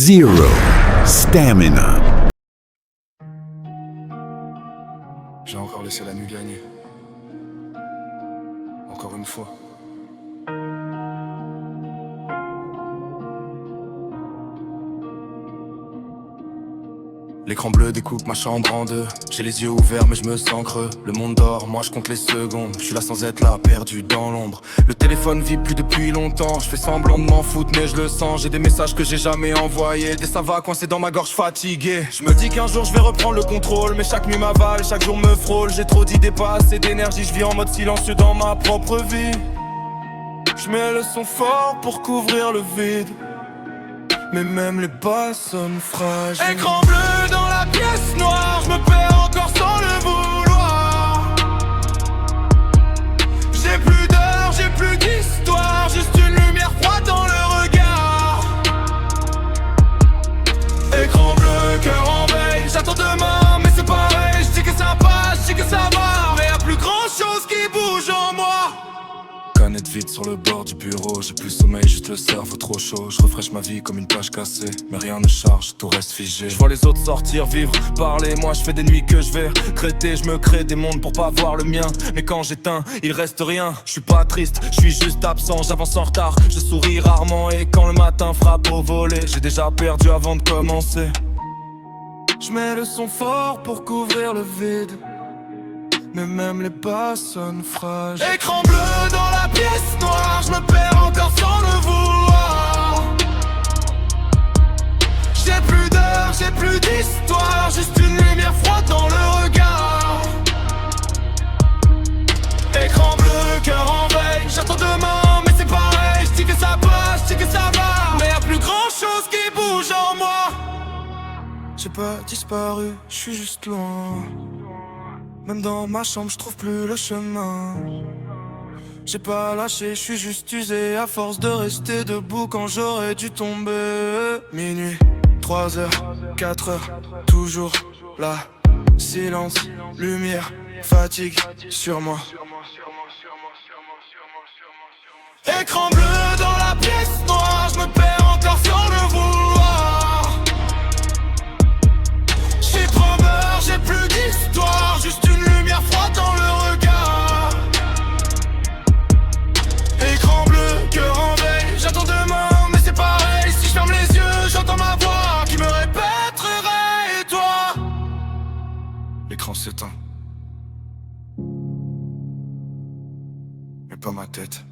Zero Stamina. J'ai encore laissé la nuit gagner. Encore une fois. L'écran bleu découpe ma chambre en deux. J'ai les yeux ouverts mais je me sens creux. Le monde dort, moi je compte les secondes. Je suis là sans être là, perdu dans l'ombre. Le téléphone vibre plus depuis longtemps. Je fais semblant de m'en foutre mais je le sens. J'ai des messages que j'ai jamais envoyés. Des ça va coincés dans ma gorge fatiguée. Je me dis qu'un jour je vais reprendre le contrôle. Mais chaque nuit m'avale, chaque jour me frôle. J'ai trop d'idées, pas assez d'énergie. Je vis en mode silencieux dans ma propre vie. Je mets le son fort pour couvrir le vide. Mais même les basses sonnent fragiles. Écran bleu dans la pièce noire, je me perds encore sans le vouloir. J'ai plus d'heures, j'ai plus d'histoire, juste une lumière froide dans le regard. Écran bleu, cœur en veille, j'attends demain, mais c'est pareil. Je dis que ça passe, je dis que ça va, mais y'a plus grand chose qui bouge en moi. Canette vide sur le bord du bureau, j'ai plus sommeil, juste le cerveau trop chaud. Je refresh ma vie comme une page cassée, mais rien ne charge, tout reste figé. Je vois les autres sortir, vivre, parler, moi je fais des nuits que je vais regretter. Je me crée des mondes pour pas voir le mien, mais quand j'éteins, il reste rien. Je suis pas triste, je suis juste absent, j'avance en retard. Je souris rarement et quand le matin frappe au volet, j'ai déjà perdu avant de commencer. Je mets le son fort pour couvrir le vide, mais même les basses sonnent fragiles. Écran bleu dans la pièce noire, je me perds encore sans le vouloir. J'ai plus d'heures, j'ai plus d'histoire, juste une lumière froide dans le regard. Écran bleu, cœur en veille, j'attends demain, mais c'est pareil. Je dis que ça passe, je dis que ça va, mais y'a plus grand chose qui bouge en moi. J'ai pas disparu, je suis juste loin. Même dans ma chambre, je trouve plus le chemin. J'ai pas lâché, je suis juste usé à force de rester debout quand j'aurais dû tomber. Minuit, 3 heures, 4 heures, toujours là. Silence, lumière, fatigue sur moi. Écran bleu dans la pièce noire, je me perds encore sans le vouloir. J'ai trop peur, j'ai plus d'histoire, juste une lumière froide dans le regard. Écran bleu, cœur en veille, j'attends demain, mais c'est pareil. Si je ferme les yeux, j'entends ma voix qui me répète réveille-toi. L'écran s'éteint, mais pas ma tête.